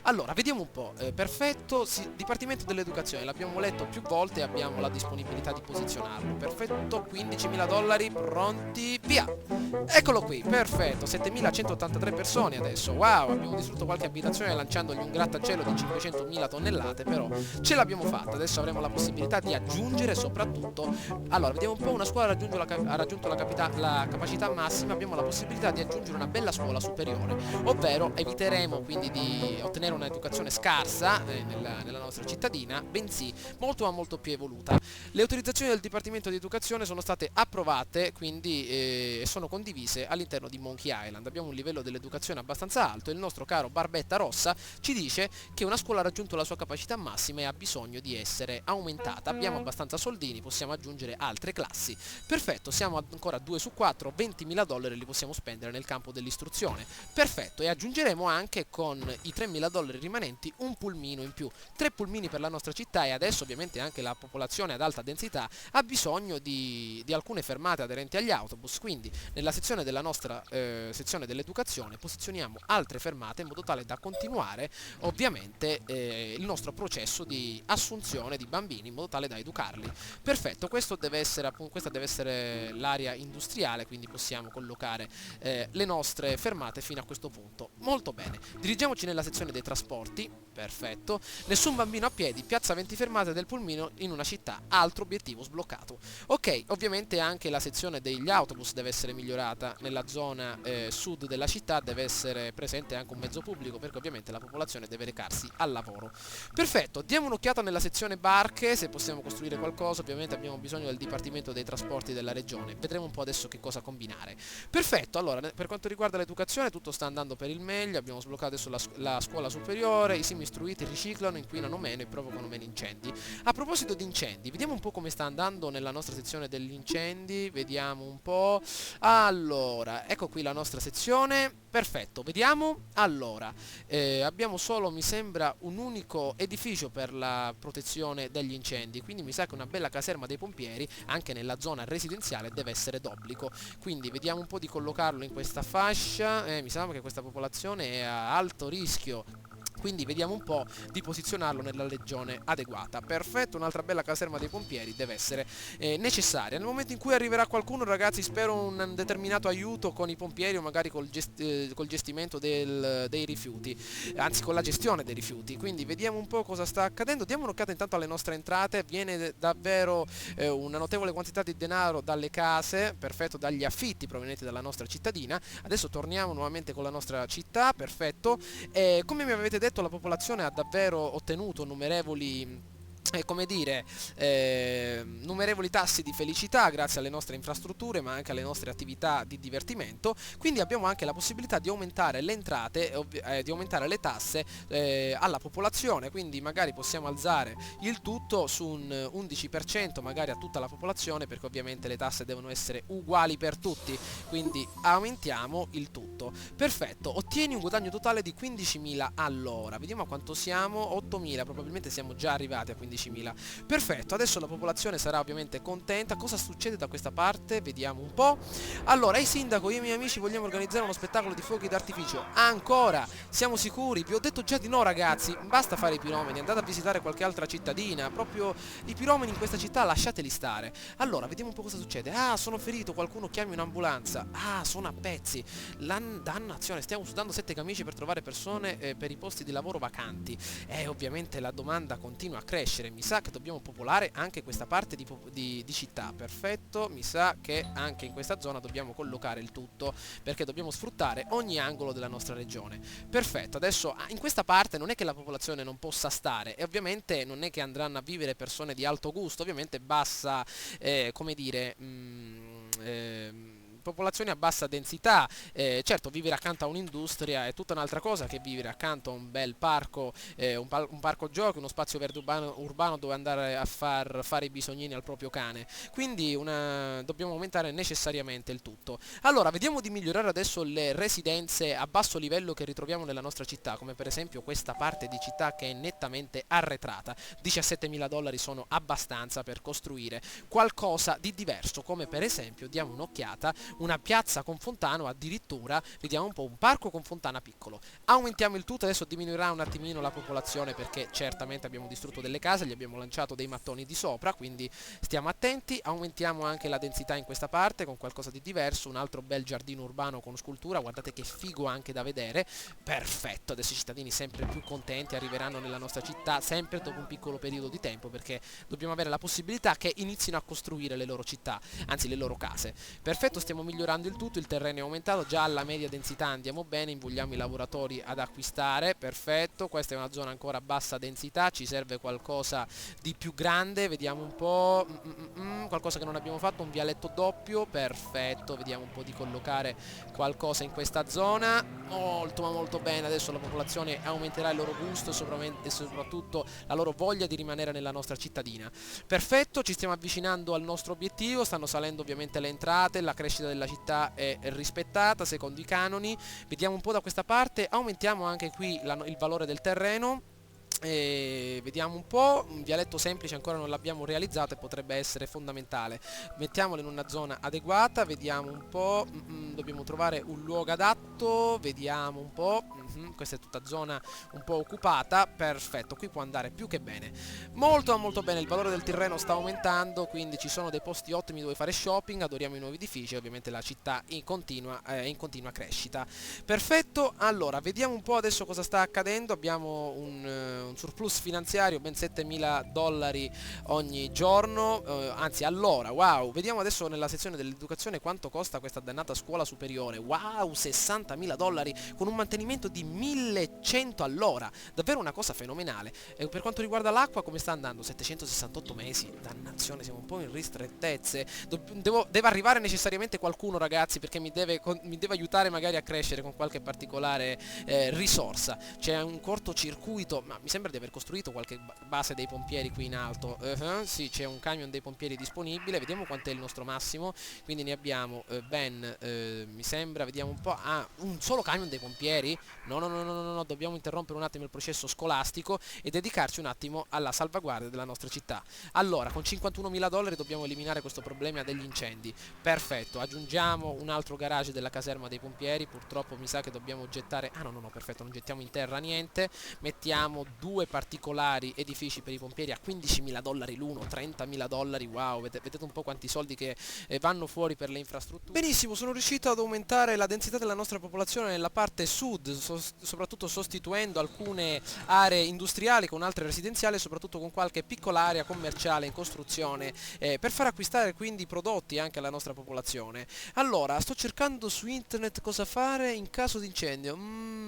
Allora, vediamo un po', perfetto, Dipartimento dell'Educazione, l'abbiamo letto più volte e abbiamo la disponibilità di posizionarlo, perfetto, 15.000 dollari, pronti, via! Eccolo qui, perfetto, 7.183 persone adesso, wow, abbiamo distrutto qualche abitazione lanciandogli un grattacielo di 500.000 tonnellate, però ce l'abbiamo fatta, adesso avremo la possibilità di aggiungere soprattutto, allora, vediamo un po', una scuola ha raggiunto la capacità massima, abbiamo la possibilità di aggiungere una bella scuola superiore, ovvero eviteremo quindi di ottenere un'educazione scarsa nella nostra cittadina, bensì molto ma molto più evoluta. Le autorizzazioni del Dipartimento di Educazione sono state approvate, quindi sono condivise all'interno di Monkey Island. Abbiamo un livello dell'educazione abbastanza alto e il nostro caro Barbetta Rossa ci dice che una scuola ha raggiunto la sua capacità massima e ha bisogno di essere aumentata. Abbiamo abbastanza soldini, possiamo aggiungere altre classi. Perfetto, siamo ancora 2 su 4, 20.000 dollari li possiamo spendere nel campo dell'istruzione. Perfetto, e aggiungeremo anche con i 3.000 dollari rimanenti un pulmino in più. 3 pulmini per la nostra città, e adesso ovviamente anche la popolazione ad alta densità ha bisogno di alcune fermate aderenti agli autobus, quindi nella sezione della nostra sezione dell'educazione posizioniamo altre fermate in modo tale da continuare ovviamente il nostro processo di assunzione di bambini in modo tale da educarli. Perfetto, questa deve essere l'area industriale, quindi possiamo collocare le nostre fermate fino a questo punto. Molto bene, dirigiamoci nella sezione dei trasporti. Perfetto, nessun bambino a piedi, piazza 20 fermate del pulmino in una città, altro obiettivo sbloccato. Ok, ovviamente anche la sezione degli autobus deve essere migliorata, nella zona sud della città deve essere presente anche un mezzo pubblico perché ovviamente la popolazione deve recarsi al lavoro. Perfetto, diamo un'occhiata nella sezione barche, se possiamo costruire qualcosa, ovviamente abbiamo bisogno del Dipartimento dei Trasporti della regione, vedremo un po' adesso che cosa combinare. Perfetto, allora per quanto riguarda l'educazione tutto sta andando per il meglio, abbiamo sbloccato adesso la scuola superiore, i semi istruiti riciclano, inquinano meno e provocano meno incendi. A proposito di incendi, vediamo un po' come sta andando nella nostra sezione degli incendi, vediamo un po'. Allora, ecco qui la nostra sezione, perfetto, vediamo. Allora, abbiamo solo, mi sembra, un unico edificio per la protezione degli incendi, quindi mi sa che una bella caserma dei pompieri, anche nella zona residenziale, deve essere d'obbligo. Quindi vediamo un po' di collocarlo in questa fascia, mi sembra che questa popolazione è a alto rischio, quindi vediamo un po' di posizionarlo nella regione adeguata. Perfetto, un'altra bella caserma dei pompieri deve essere necessaria. Nel momento in cui arriverà qualcuno, ragazzi, spero un determinato aiuto con i pompieri o magari col gestimento dei rifiuti, anzi con la gestione dei rifiuti. Quindi vediamo un po' cosa sta accadendo. Diamo un'occhiata intanto alle nostre entrate. Viene davvero una notevole quantità di denaro dalle case, perfetto, dagli affitti provenienti dalla nostra cittadina. Adesso torniamo nuovamente con la nostra città, perfetto. Come mi avete detto, la popolazione ha davvero ottenuto come dire, numerevoli tassi di felicità grazie alle nostre infrastrutture ma anche alle nostre attività di divertimento, quindi abbiamo anche la possibilità di aumentare le entrate, di aumentare le tasse alla popolazione, quindi magari possiamo alzare il tutto su un 11% magari a tutta la popolazione, perché ovviamente le tasse devono essere uguali per tutti, quindi aumentiamo il tutto. Perfetto, ottieni un guadagno totale di 15.000 all'ora, vediamo a quanto siamo, 8.000, probabilmente siamo già arrivati a 15.000. Perfetto, adesso la popolazione sarà ovviamente contenta. Cosa succede da questa parte? Vediamo un po'. Allora, sindaco, io e i miei amici vogliamo organizzare uno spettacolo di fuochi d'artificio. Ancora? Siamo sicuri? Vi ho detto già di no, ragazzi. Basta fare i piromani, andate a visitare qualche altra cittadina. Proprio i piromani in questa città lasciateli stare. Allora, vediamo un po' cosa succede. Ah, sono ferito, qualcuno chiami un'ambulanza. Ah, sono a pezzi. Dannazione, stiamo sudando 7 camicie per trovare persone per i posti di lavoro vacanti. E ovviamente la domanda continua a crescere. Mi sa che dobbiamo popolare anche questa parte di città. Perfetto, mi sa che anche in questa zona dobbiamo collocare il tutto, perché dobbiamo sfruttare ogni angolo della nostra regione. Perfetto, adesso in questa parte non è che la popolazione non possa stare, e ovviamente non è che andranno a vivere persone di alto gusto, ovviamente bassa, come dire, popolazioni a bassa densità. Certo, vivere accanto a un'industria è tutta un'altra cosa che vivere accanto a un bel parco, un parco giochi, uno spazio verde urbano dove andare a fare i bisognini al proprio cane. Quindi dobbiamo aumentare necessariamente il tutto. Allora, vediamo di migliorare adesso le residenze a basso livello che ritroviamo nella nostra città, come per esempio questa parte di città che è nettamente arretrata. 17.000 dollari sono abbastanza per costruire qualcosa di diverso, come per esempio, diamo un'occhiata, una piazza con fontana o addirittura, vediamo un po', un parco con fontana piccolo. Aumentiamo il tutto, adesso diminuirà un attimino la popolazione perché certamente abbiamo distrutto delle case, gli abbiamo lanciato dei mattoni di sopra, quindi stiamo attenti. Aumentiamo anche la densità in questa parte con qualcosa di diverso, un altro bel giardino urbano con scultura, guardate che figo anche da vedere. Perfetto, adesso i cittadini sempre più contenti arriveranno nella nostra città, sempre dopo un piccolo periodo di tempo, perché dobbiamo avere la possibilità che inizino a costruire le loro città, anzi le loro case. Perfetto, stiamo migliorando il tutto, il terreno è aumentato, già alla media densità andiamo bene, invogliamo i lavoratori ad acquistare. Perfetto, questa è una zona ancora a bassa densità, ci serve qualcosa di più grande, vediamo un po', qualcosa che non abbiamo fatto, un vialetto doppio. Perfetto, vediamo un po' di collocare qualcosa in questa zona, molto ma molto bene. Adesso la popolazione aumenterà il loro gusto e soprattutto la loro voglia di rimanere nella nostra cittadina. Perfetto, ci stiamo avvicinando al nostro obiettivo, stanno salendo ovviamente le entrate, la crescita della città è rispettata secondo i canoni. Vediamo un po' da questa parte, aumentiamo anche qui il valore del terreno. E vediamo un po', un vialetto semplice ancora non l'abbiamo realizzato e potrebbe essere fondamentale. Mettiamolo in una zona adeguata, vediamo un po', dobbiamo trovare un luogo adatto, vediamo un po', questa è tutta zona un po' occupata. Perfetto, qui può andare più che bene, molto molto bene. Il valore del terreno sta aumentando, quindi ci sono dei posti ottimi dove fare shopping, adoriamo i nuovi edifici, ovviamente la città in continua crescita. Perfetto, allora vediamo un po' adesso cosa sta accadendo. Abbiamo un surplus finanziario, ben $7.000 ogni giorno, anzi all'ora. Wow, vediamo adesso nella sezione dell'educazione quanto costa questa dannata scuola superiore. Wow, $60.000 con un mantenimento di 1.100 all'ora, davvero una cosa fenomenale. E per quanto riguarda l'acqua come sta andando? 768 mesi, dannazione, siamo un po' in ristrettezze. Deve arrivare necessariamente qualcuno, ragazzi, perché mi deve aiutare magari a crescere con qualche particolare risorsa. C'è un cortocircuito, ma mi sembra di aver costruito qualche base dei pompieri qui in alto. Sì, c'è un camion dei pompieri disponibile, vediamo quant'è il nostro massimo. Quindi ne abbiamo ben, mi sembra, vediamo un po', un solo camion dei pompieri? No, dobbiamo interrompere un attimo il processo scolastico e dedicarci un attimo alla salvaguardia della nostra città. Allora, con $51.000 dobbiamo eliminare questo problema degli incendi. Perfetto, aggiungiamo un altro garage della caserma dei pompieri, purtroppo mi sa che dobbiamo gettare, no, perfetto, non gettiamo in terra niente. Mettiamo due particolari edifici per i pompieri a $15.000 l'uno, $30.000, wow, vedete un po' quanti soldi che vanno fuori per le infrastrutture. Benissimo, sono riuscito ad aumentare la densità della nostra popolazione nella parte sud, soprattutto sostituendo alcune aree industriali con altre residenziali, soprattutto con qualche piccola area commerciale in costruzione, per far acquistare quindi prodotti anche alla nostra popolazione. Allora, sto cercando su internet cosa fare in caso di incendio.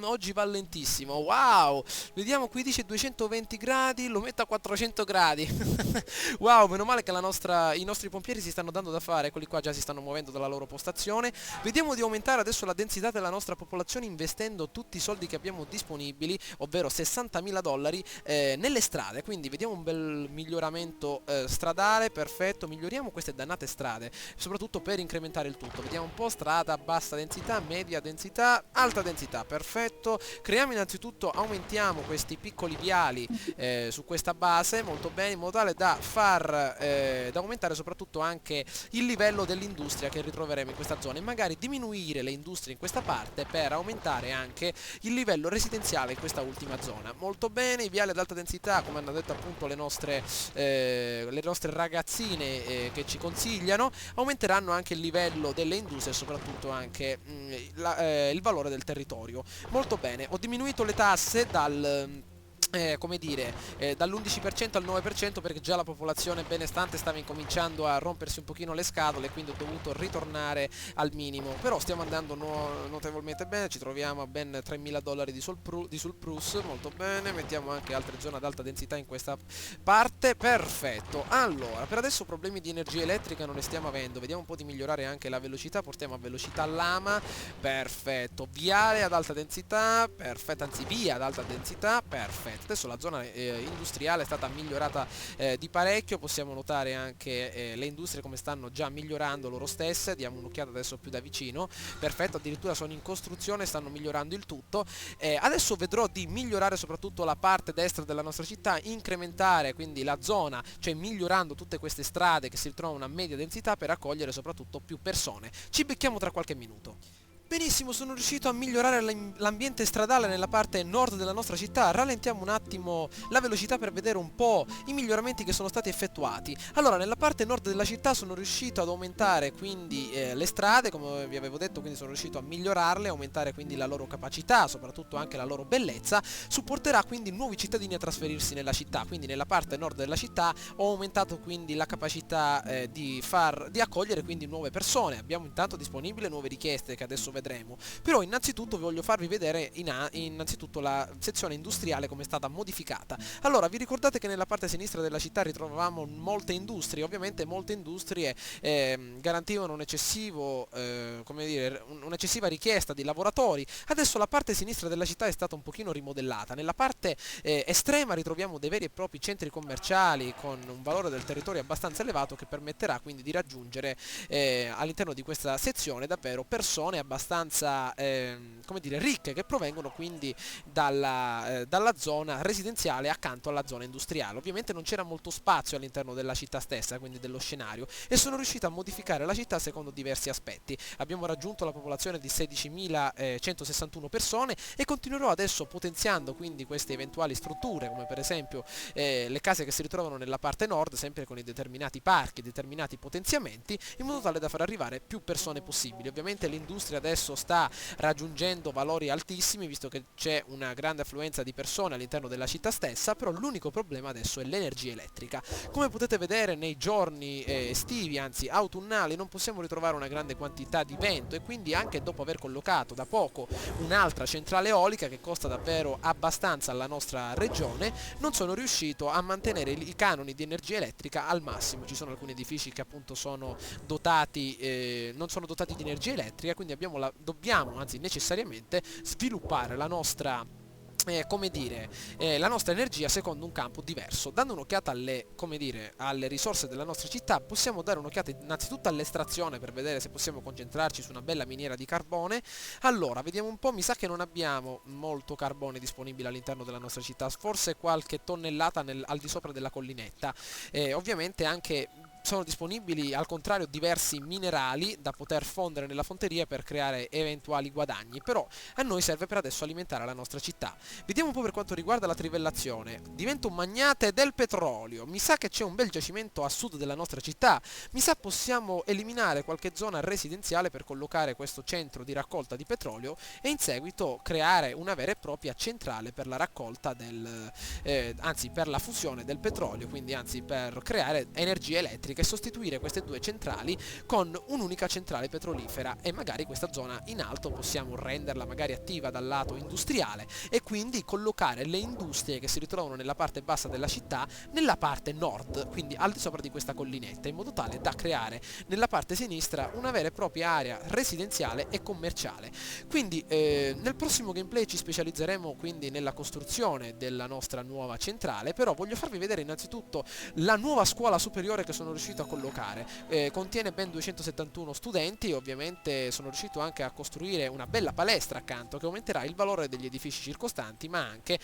Oggi va lentissimo, wow, vediamo, qui dice 220 gradi, lo metto a 400 gradi. Wow, meno male che i nostri pompieri si stanno dando da fare, eccoli qua, già si stanno muovendo dalla loro postazione. Vediamo di aumentare adesso la densità della nostra popolazione investendo tutti i soldi che abbiamo disponibili, ovvero $60.000 nelle strade. Quindi vediamo un bel miglioramento stradale. Perfetto, miglioriamo queste dannate strade, soprattutto per incrementare il tutto. Vediamo un po', strada bassa densità, media densità, alta densità. Perfetto, creiamo innanzitutto, aumentiamo questi piccoli viali su questa base, molto bene, in modo tale da da aumentare soprattutto anche il livello dell'industria che ritroveremo in questa zona e magari diminuire le industrie in questa parte per aumentare anche il livello residenziale in questa ultima zona. Molto bene, i viali ad alta densità, come hanno detto appunto le nostre ragazzine che ci consigliano, aumenteranno anche il livello delle industrie e soprattutto anche il valore del territorio. Molto bene, ho diminuito le tasse dall'11% al 9% perché già la popolazione benestante stava incominciando a rompersi un pochino le scatole, quindi ho dovuto ritornare al minimo. Però stiamo andando notevolmente bene, ci troviamo a ben $3.000 di surplus, molto bene. Mettiamo anche altre zone ad alta densità in questa parte. Perfetto, allora per adesso problemi di energia elettrica non ne stiamo avendo, vediamo un po' di migliorare anche la velocità, portiamo a velocità lama. Perfetto, viale ad alta densità, perfetto, anzi via ad alta densità, perfetto. Adesso la zona industriale è stata migliorata di parecchio, possiamo notare anche le industrie come stanno già migliorando loro stesse, diamo un'occhiata adesso più da vicino, perfetto, addirittura sono in costruzione, stanno migliorando il tutto. Adesso vedrò di migliorare soprattutto la parte destra della nostra città, incrementare quindi la zona, cioè migliorando tutte queste strade che si ritrovano a media densità per accogliere soprattutto più persone. Ci becchiamo tra qualche minuto. Benissimo, sono riuscito a migliorare l'ambiente stradale nella parte nord della nostra città. Rallentiamo un attimo la velocità per vedere un po' i miglioramenti che sono stati effettuati. Allora, nella parte nord della città sono riuscito ad aumentare quindi le strade, come vi avevo detto, quindi sono riuscito a migliorarle, aumentare quindi la loro capacità, soprattutto anche la loro bellezza. Supporterà quindi nuovi cittadini a trasferirsi nella città, quindi nella parte nord della città ho aumentato quindi la capacità di accogliere quindi nuove persone. Abbiamo intanto disponibili nuove richieste che adesso vedremo. Però innanzitutto voglio farvi vedere innanzitutto la sezione industriale come è stata modificata. Allora, vi ricordate che nella parte sinistra della città ritrovavamo molte industrie? Ovviamente molte industrie garantivano un eccessivo, un'eccessiva richiesta di lavoratori. Adesso la parte sinistra della città è stata un pochino rimodellata. Nella parte estrema ritroviamo dei veri e propri centri commerciali con un valore del territorio abbastanza elevato che permetterà quindi di raggiungere all'interno di questa sezione davvero persone abbastanza come dire, ricche, che provengono quindi dalla zona residenziale accanto alla zona industriale. Ovviamente non c'era molto spazio all'interno della città stessa, quindi dello scenario, e sono riuscito a modificare la città secondo diversi aspetti. Abbiamo raggiunto la popolazione di 16.161 persone e continuerò adesso potenziando quindi queste eventuali strutture, come per esempio le case che si ritrovano nella parte nord, sempre con i determinati parchi, determinati potenziamenti, in modo tale da far arrivare più persone possibili. Ovviamente l'industria adesso sta raggiungendo valori altissimi, visto che c'è una grande affluenza di persone all'interno della città stessa, però l'unico problema adesso è l'energia elettrica. Come potete vedere, nei giorni estivi, anzi autunnali, non possiamo ritrovare una grande quantità di vento, e quindi anche dopo aver collocato da poco un'altra centrale eolica che costa davvero abbastanza alla nostra regione, non sono riuscito a mantenere i canoni di energia elettrica al massimo. Ci sono alcuni edifici che appunto sono dotati, non sono dotati di energia elettrica, quindi dobbiamo, anzi necessariamente, sviluppare la nostra la nostra energia secondo un campo diverso. Dando un'occhiata alle risorse della nostra città, possiamo dare un'occhiata innanzitutto all'estrazione per vedere se possiamo concentrarci su una bella miniera di carbone. Allora, vediamo un po', mi sa che non abbiamo molto carbone disponibile all'interno della nostra città, forse qualche tonnellata al di sopra della collinetta. Ovviamente anche sono disponibili al contrario diversi minerali da poter fondere nella fonteria per creare eventuali guadagni, però a noi serve per adesso alimentare la nostra città. Vediamo un po' per quanto riguarda la trivellazione. Divento un magnate del petrolio, mi sa che c'è un bel giacimento a sud della nostra città, mi sa possiamo eliminare qualche zona residenziale per collocare questo centro di raccolta di petrolio e in seguito creare una vera e propria centrale per la raccolta anzi per la fusione del petrolio, quindi anzi per creare energia elettrica e sostituire queste due centrali con un'unica centrale petrolifera, e magari questa zona in alto possiamo renderla magari attiva dal lato industriale e quindi collocare le industrie che si ritrovano nella parte bassa della città nella parte nord, quindi al di sopra di questa collinetta, in modo tale da creare nella parte sinistra una vera e propria area residenziale e commerciale. Quindi nel prossimo gameplay ci specializzeremo quindi nella costruzione della nostra nuova centrale, però voglio farvi vedere innanzitutto la nuova scuola superiore che sono riuscito a collocare. Contiene ben 271 studenti, ovviamente sono riuscito anche a costruire una bella palestra accanto che aumenterà il valore degli edifici circostanti, ma anche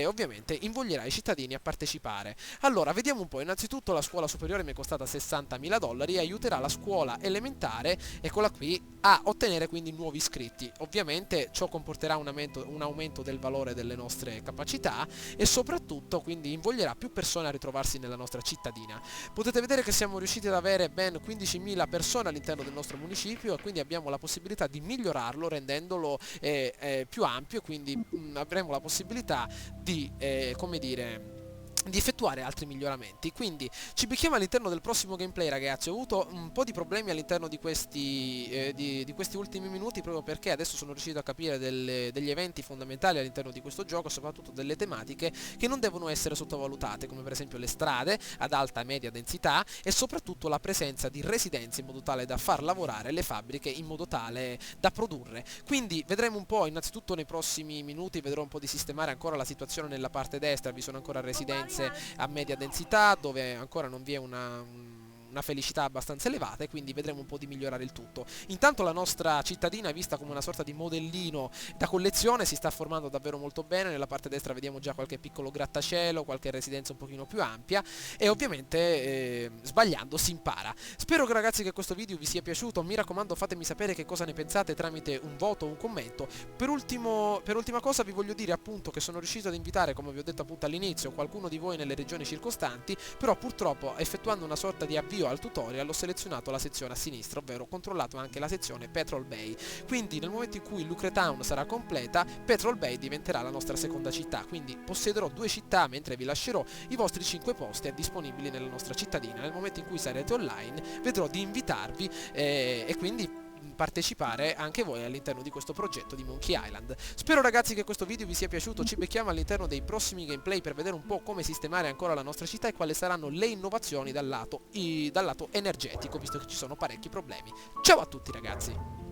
ovviamente invoglierà i cittadini a partecipare. Allora, vediamo un po'. Innanzitutto la scuola superiore mi è costata $60.000 e aiuterà la scuola elementare, eccola qui, a ottenere quindi nuovi iscritti. Ovviamente ciò comporterà un aumento del valore delle nostre capacità e soprattutto quindi invoglierà più persone a ritrovarsi nella nostra cittadina. Potete vedere che siamo riusciti ad avere ben 15.000 persone all'interno del nostro municipio, e quindi abbiamo la possibilità di migliorarlo rendendolo più ampio, e quindi avremo la possibilità di come dire di effettuare altri miglioramenti. Quindi ci becchiamo all'interno del prossimo gameplay, ragazzi. Ho avuto un po' di problemi all'interno di di questi ultimi minuti, proprio perché adesso sono riuscito a capire degli eventi fondamentali all'interno di questo gioco, soprattutto delle tematiche che non devono essere sottovalutate, come per esempio le strade ad alta e media densità e soprattutto la presenza di residenze, in modo tale da far lavorare le fabbriche, in modo tale da produrre. Quindi vedremo un po', innanzitutto nei prossimi minuti vedrò un po' di sistemare ancora la situazione nella parte destra. Vi sono ancora residenze a media densità, dove ancora non vi è una felicità abbastanza elevata, e quindi vedremo un po' di migliorare il tutto. Intanto la nostra cittadina, vista come una sorta di modellino da collezione, si sta formando davvero molto bene. Nella parte destra vediamo già qualche piccolo grattacielo, qualche residenza un pochino più ampia, e ovviamente sbagliando si impara. Spero, ragazzi, che questo video vi sia piaciuto. Mi raccomando, fatemi sapere che cosa ne pensate tramite un voto o un commento. Per ultima cosa vi voglio dire appunto che sono riuscito ad invitare, come vi ho detto appunto all'inizio, qualcuno di voi nelle regioni circostanti, però purtroppo, effettuando una sorta di avvio al tutorial, ho selezionato la sezione a sinistra, ovvero ho controllato anche la sezione Petrol Bay. Quindi nel momento in cui Lucre Town sarà completa, Petrol Bay diventerà la nostra seconda città, quindi possederò 2 città, mentre vi lascerò i vostri 5 posti disponibili nella nostra cittadina. Nel momento in cui sarete online vedrò di invitarvi e quindi partecipare anche voi all'interno di questo progetto di Monkey Island. Spero, ragazzi, che questo video vi sia piaciuto. Ci becchiamo all'interno dei prossimi gameplay per vedere un po' come sistemare ancora la nostra città e quali saranno le innovazioni dal lato energetico, visto che ci sono parecchi problemi. Ciao a tutti, ragazzi!